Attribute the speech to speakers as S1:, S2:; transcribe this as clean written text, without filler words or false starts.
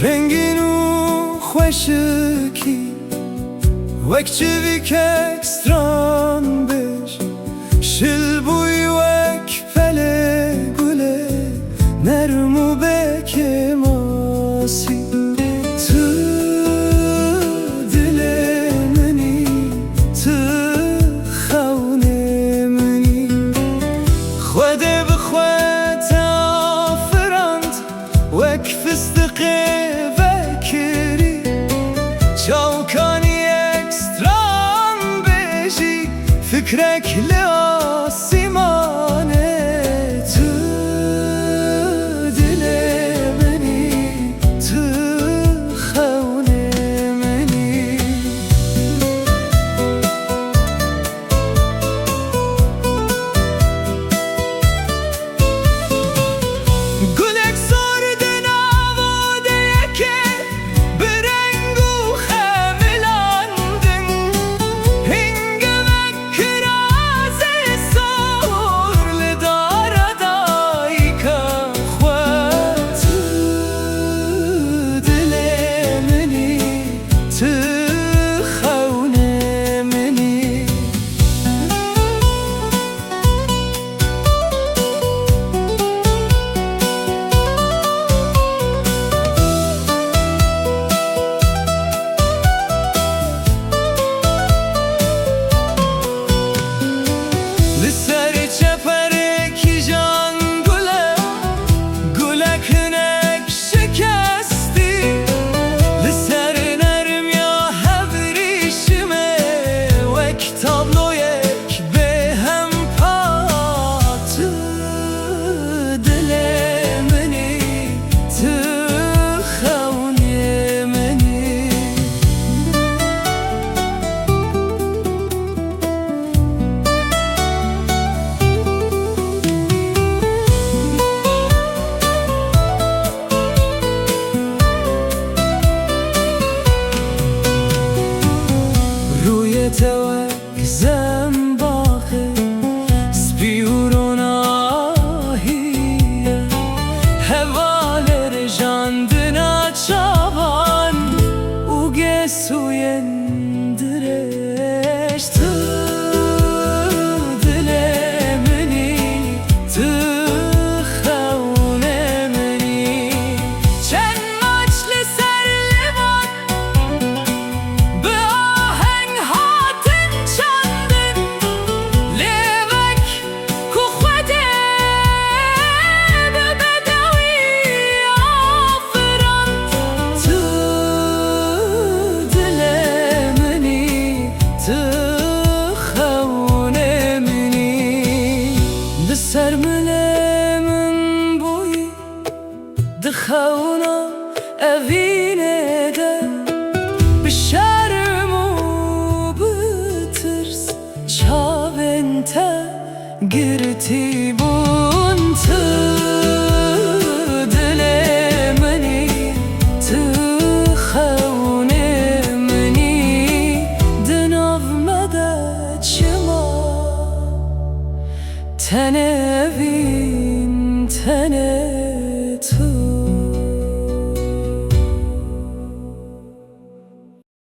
S1: رنگین و خوشکی وک چویک اکستران بش شل بوی وک پله گله نرم و بک ماسی تو دل منی تو خون منی خوده بخواد آفرند وک فستقه چاوکانی اکستران بشی فکرک لآسیمانه تو دل منی تو خون منی گلک سرد نواده که توك زنباخه سبيورونا هي هوالر جاندنا چاوان وگه سويندرش تو دل مني تو خون مني چن ماچل سر لبان سر ملمن بوی دخونا اوینه ده بشرم و بترس چاونتا گرتی بون تو دل منی تو خون منی دناو مده چما تنه بین تنه تو